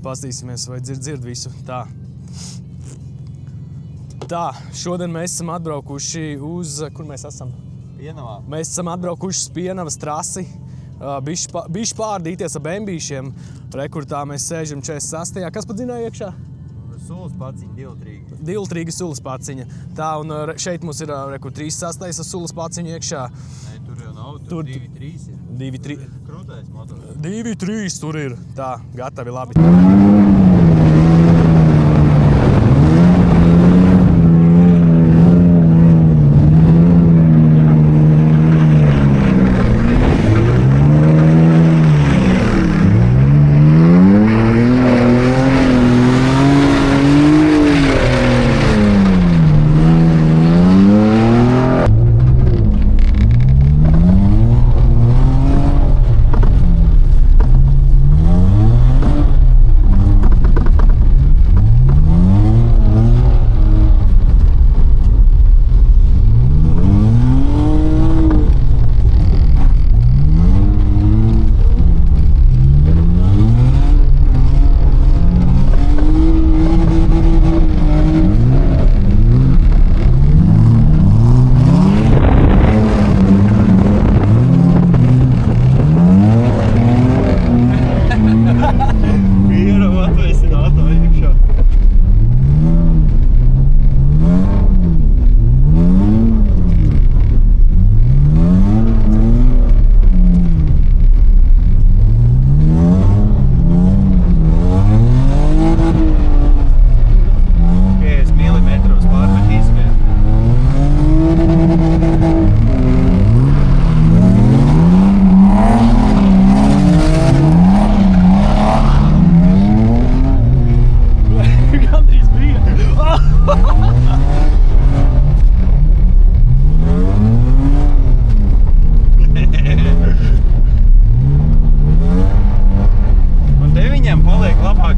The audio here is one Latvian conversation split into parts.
Pastīsimies, vai dzird visu. Tā, šodien mēs esam atbraukuši uz... Kur mēs esam? Pienavā. Mēs esam atbraukuši uz Pienavas trasi. Bišķi pārdīties ar bembīšiem. Kur tā mēs sēžam 46. Kas pat zināja iekšā? Sulas paciņa, divlitrīga. Divlitrīga sulas paciņa. Tā, un šeit mums ir 36. ar sulas paciņu iekšā. Nē, tur jau nav, tur 2-3 ir. 2-3. Krūtais motors. 2-3 tur ir. Tā, gatavi, labi.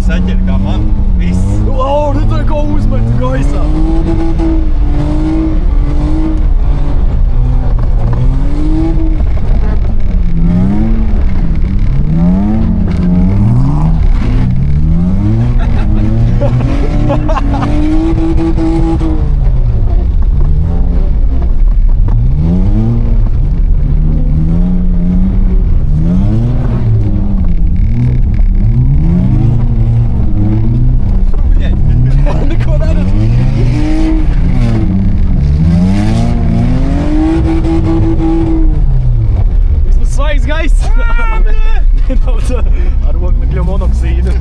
Saķer kā man viss. Nu tā kā uzmeti gaisā. Ar oglekļa monoksīdu.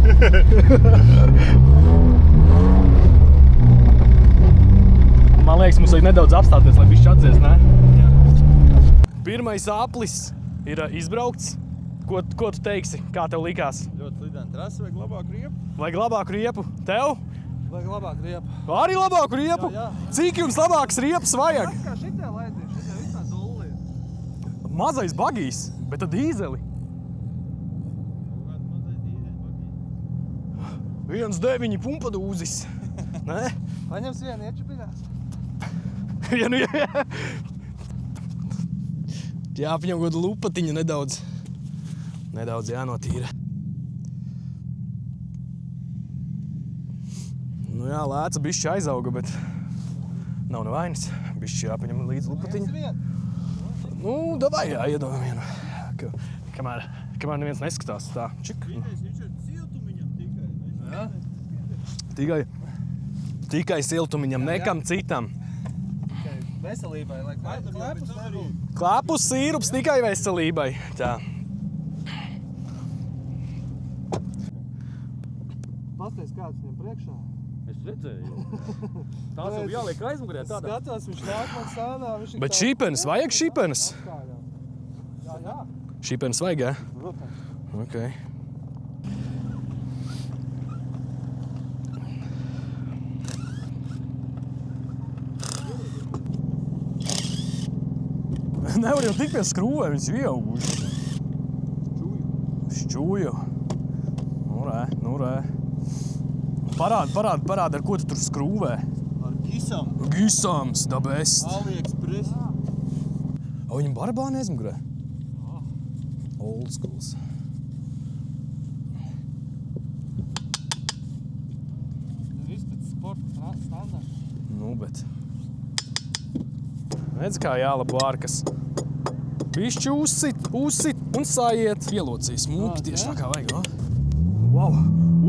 Man liekas, mums vajag nedaudz apstāties, lai bišķi atdzies, ne? Jā. Pirmais aplis ir izbraukts. Ko tu teiksi? Kā tev likās? Ļoti lidēna trasa, vajag labāku riepu. Vajag labāku riepu? Tev? Vajag labāku riepu. Arī labāku riepu? Jā. Cik jums labāks riepas vajag? Kā šitā laidīja, šitā visā dulli. Mazais bagijs, bet tad dīzeli. 1.9 pumpadūzis. Nē? Paņems vienu iečupinās. Jā. Jāpaņem godu lupatiņu nedaudz. Nedaudz jānotīra. Nu jā, lēca bišķi aizauga, bet nav nevainas. Bišķi jāpaņem līdz lupatiņu. Nu, davai, jā, iedomam vienu. Kamēr neviens neskatās. Tā, čik. Tikai siltumiņam, nekam citam. Tikai veselībai, lai klēpus nebūtu. Klēpus sīrups tikai veselībai. Tā. Pasties, kāds viņam priekšā. Es redzēju. Tās jau jāliek aizmugurē tādā. Skatās, viņš nāk man stādā. Bet šīpenes, vajag šīpenes? Jā. Šīpenes vajag, jā? Protams. Okay. Nevar jau tik pie skrūvē, viņas ieauguši. Šķūju. Nu rē. Parād, ar ko tu tur skrūvē? Ar gisam. Gisams, the best. AliExpress. Viņam barabāni aizmugurē? Old schools. standarts. Nu, bet... Redz, kā jālabo ārkas. Bišķi uzsit un sajiet. Ielocīs mūki tieši tā kā vajag, no? Wow!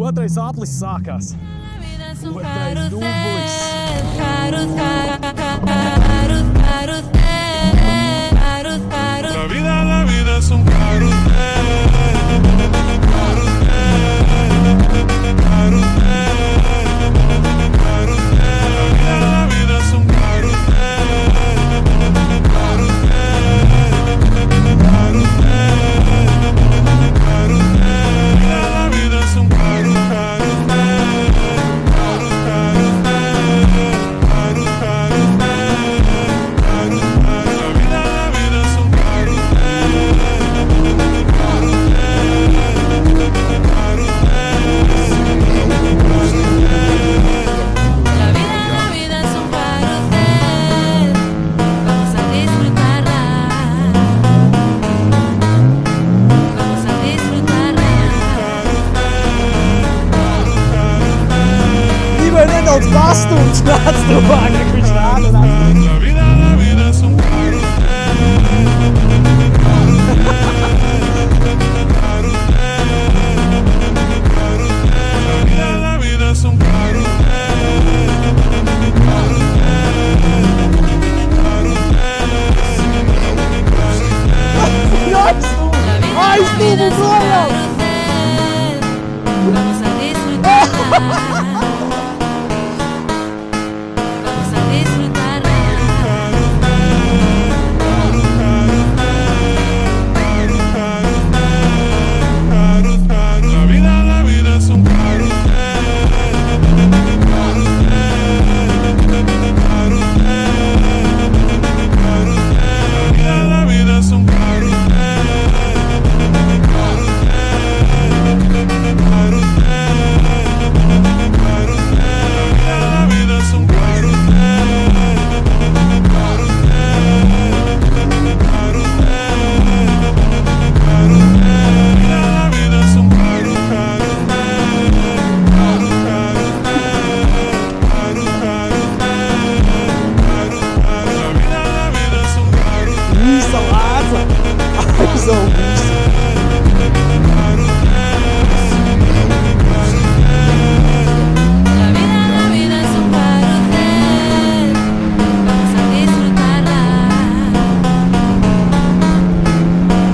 Otrais atlis sākās. Otrais dublis. La vida es un Nedaudz pastūms nāc tuvāk, ka viņš nāc. La vida es un La vida es un Aizstūmu projām! Vamos a disfrutarla. Vamos a disfrutarla. La vida es un La vida es un La vida es un La vida es un La vida es un Visa lēca! Aizau visu! La vida es un carrusel. Vamos a disfrutarla.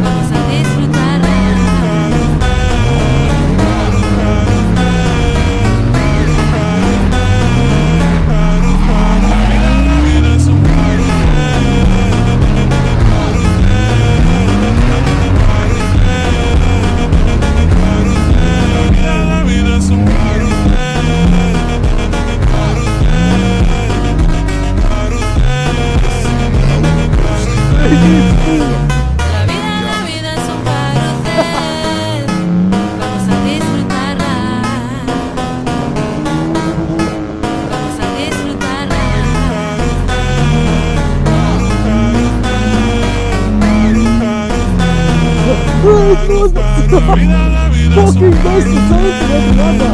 Vamos a disfrutarla. La vida es un La vida es un La vida es un carrusel. Vamos a disfrutarla. Vamos a disfrutarla. La vida es un Fucking best centimetri gadā!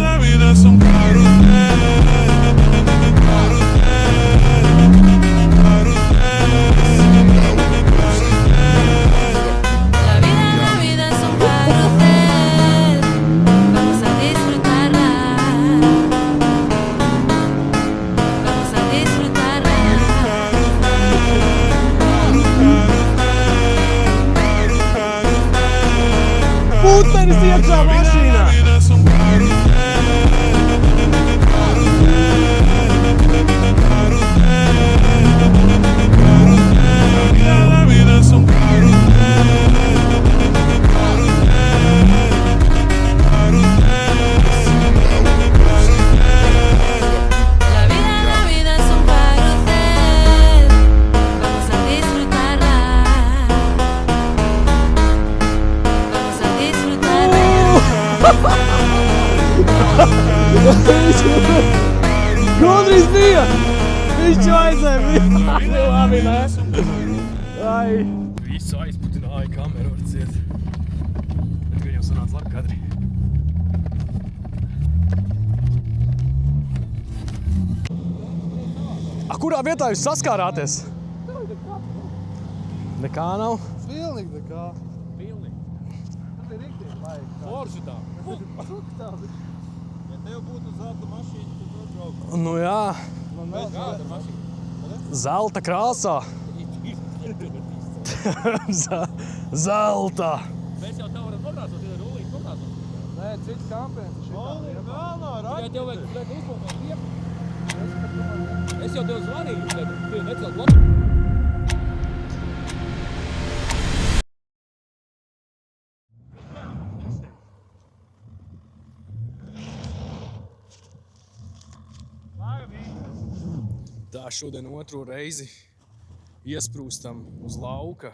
La vida es un La vida es un carrusel. Vamos a disfrutarla. Vamos a disfrutarla. Putenis iekšā mašīnā! La vida es un La vida es un La vida es un carrusel. Vamos a disfrutarla. Vamos a disfrutarla. Gandrīz bija! Viņš jau aizēja! Labi, ne? Ai! Visu aizputināja kameru, var ciet. Gan jau sanāca labi kadri. Kurā vietā jūs saskārāties? Nekā nav? Pilnīgi nekā. Pilnīgi. Tas ir riktīgi laika. Forši tā. Ja tev būtu zelta mašīna, tad tu brauc. Nu jā, Man vēl Kāda mašīna? zelta krāsā. Zelta. Mēs jau tev varam pornāsot, ir rullīgi pornāsot. Nē, cits kampiens. Vēl no Tikai tev vajag uzpūmēt liepu. Es jau tev zvanīju, kad tu necelt labi. Tā šodien otro reizi iesprūstam uz lauka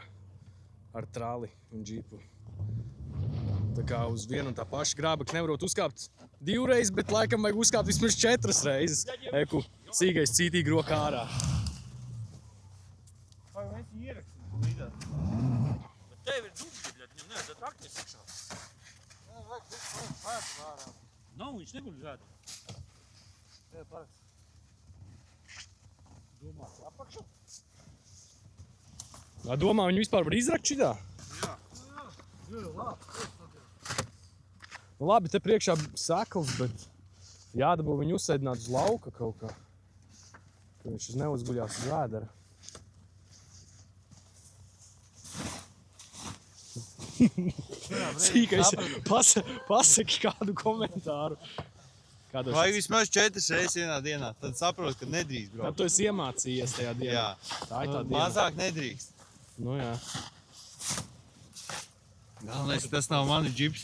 ar trali un džipu. Tā kā uz vienu un tā paša grābekļa nevarot uzkāpt divreiz, bet laikam vajag uzkāpt vismaz 4 reizes. Eku, sīgais cītīgi rokā ārā. Vai mēs ieraksim līdā? Tev ir dubļi, viņam nevar trakties iekšā. Nē, vajag pēc ārā. Nav, viņš neguļ žādi. Jā, paraks. Domā, viņu vispār var izrakt šitā? Nu labi, te priekšā sekls, bet jādabū viņu uzsēdināt uz lauka kaut kā. Ka viņš neuzguļās uz vēdera. Sīkais, pasaki kādu komentāru. Kādos... Vajag vismaz 4 reizes vienā dienā, tad saproti, ka nedrīkst Tad braukt. tu esi iemācījies tajā dienā. Jā. Tā ir tā diena. Mazāk nedrīkst. Nu jā. Galvenais, tas nav mani džips.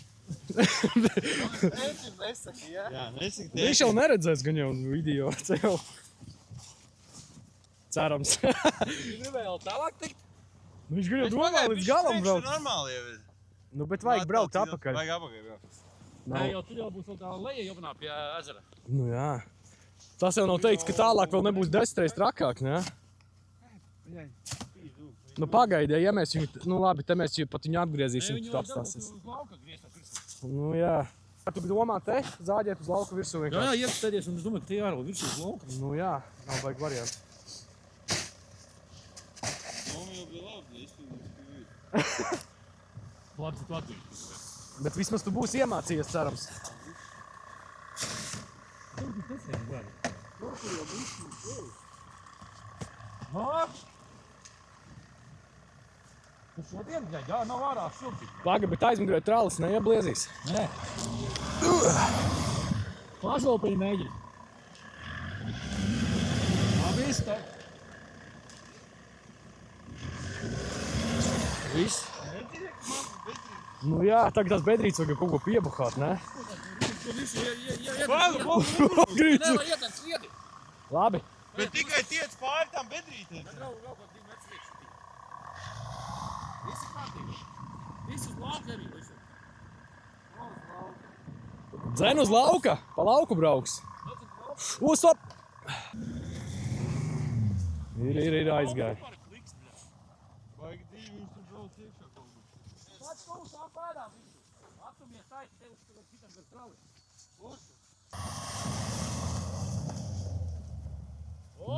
Nesaki, jā? Jā, nesaki Viņš jau neredzēs gan jau video. Te jau... Cerams. Gribēja vēl tālāk tikt? Viņš gan jau domā līdz galam braukt. Normāli jau ir. Nu, bet vajag braukt apakaļ. Vajag apakaļ braukt. Nē, jau tur jau būs vēl tā leja jobnā pie ezera. Nu jā. Tas jau nav teikts, ka tālāk vēl nebūs 10 reizes trakāk, ne? Nu pagaidi, ja mēs viņu, nu labi, te mēs pat viņu atgriezīsim, Viņu tad vajag apstāsies. uz lauka griezt. Nu jā. Tu domā te, zāģēt uz lauka virsū Jā, vienkārši? iekstēdies, un es domāju, ka tie jāro virsū uz lauka. Nu jā, nav baigi varianti. Mums jau bija labi, es tur Labi, tu atgriezt. Bet vismaz tu būsi iemācījies, cerams. Tu šodien, jā, nav ārā silti. Paga, bet aizmigrai tralis neiebliezīs. Nē. Pašlopiņi mēģini. Labi, stop. Viss. Nu jā, tagad tās bedrītes vajag kaut ko piebuhāt, ne? Tu visu Grīci. nevar ietēt sliedi. Labi. Bet tikai tiec pāri tam bedrītēm. Draugu vēl kaut 2 metru iekšā. Visi kārtīgi. Visi uz lauka arī. Dzen uz lauka, pa lauku brauks. Stop! Ir aizgāja. Vajag 2, viņš tur brauc iekšā kaut kur. Pats kaut sāk pēdām visu. Attumies taisi, tev tur citam gar trali.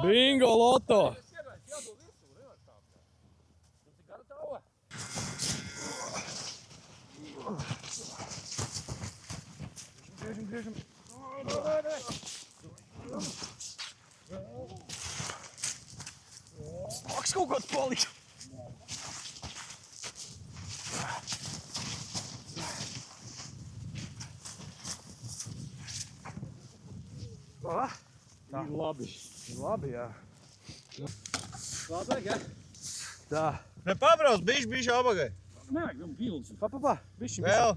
Bingo loto! Es iebraucu, jādod virsū, nevar tāpēc. Tas ir gara tauva. Griežam. Maks kaut kāds palika. Tā. Labi, jā. Labi, jā. Tā. Ne pabrauc, bišķi apagai. Nē, gan pilns. Bišķi. Vēl.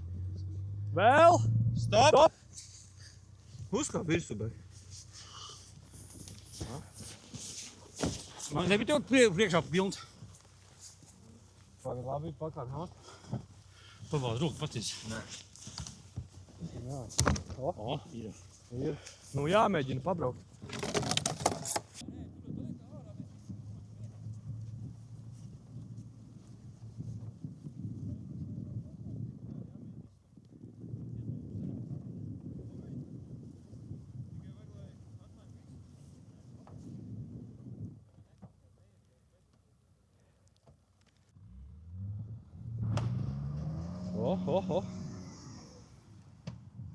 Vēl. Stop. Uzkāp virsū, bet. Man nebija tev priekšā pilns. Labi, pakāk nāk. Pabāz roku, pasties. Jā. O, ir. Ir. Nu jāmēģina pabraukt.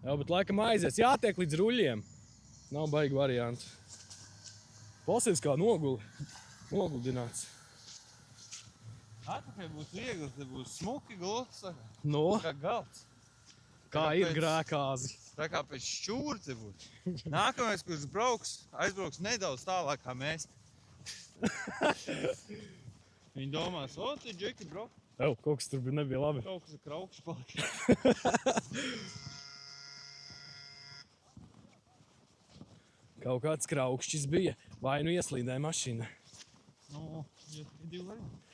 Jā, bet laikam aizies. Jātiek līdz ruļļiem. Nav baigi varianti. Klausies, kā noguldināts. Atpakaļ būs viegli, te būs smuki gluds, No, kā galds. kā ir grēkāzi. Tā kā pēc šķūra te būs. Nākamais, kurš aizbrauks nedaudz tālāk kā mēs. Viņi domās, o, te džeki, bro. Ew, kaut kas tur nebija labi. Kaut kas ir kraukšs paliek. Kaut kāds kraukšķis bija. Vai nu ieslīdēja mašīna. Nu, ir divi varianti.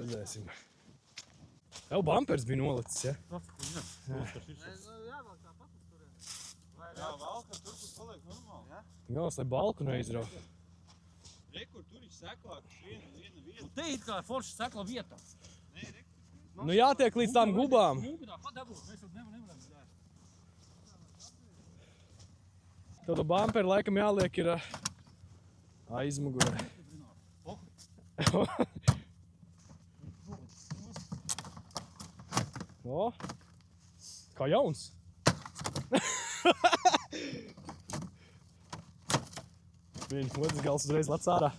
Redzēsim. Ew, bumpers bija nolicis, ja? Jā, valka tur, kur paliek normāli. Ja? Galvas, lai balku neizrauj. Rekur, tur ir seklāks viena vieta. Te ir kā forša sekla vieta. Nē, rekur. Nu jātiek līdz tām gubām. Mūgurā, padabūt, mēs jau nevaram zērt. Tādu bumperi laikam jāliek ir aizmugurē. O, kā jauns. Viņa otrs gals uzreiz lec ārā.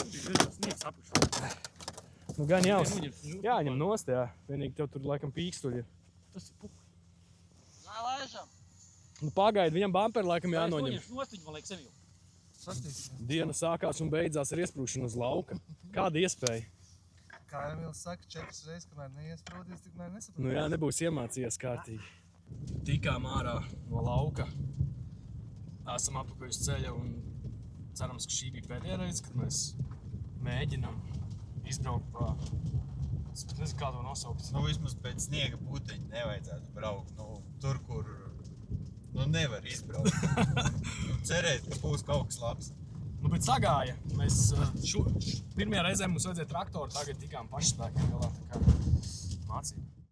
Sniegs apuši. Nu gan jaus. Jāņem nost, jā. Vienīgi tev tur laikam pīkstuļi ir. Tas ir puh. Nā, laižam. Nu pagaidi, viņam bumperi laikam jānoņem. Nostiņu, man liekas, sev jau. Sastīsim. Diena sākās un beidzās ar iesprūšanu uz lauka. Kāda iespēja? Kā Emīls saka, 4 reizes, kamēr neiesprūdīs, tikmēr nesaprot. Nu jā, nebūs iemācījies kārtīgi. Tikām ārā no lauka. Esam atpakaļ uz ceļa un cerams, ka šī bija pēdējā reize, kad mēs mēģinam izbraukt pa... Es pat nezinu, kā to nosaukt. Nu, vismaz pēc sniega puteņa nevajadzētu braukt. Nu, tur, kur nevar izbraukt. Cerēt, ka būs kaut kas labs. Nu, bet sagāja. Mēs pirmajā reizē mums vajadzēja traktoru, tagad tikām pašspēkiem galā, tā kā mācību.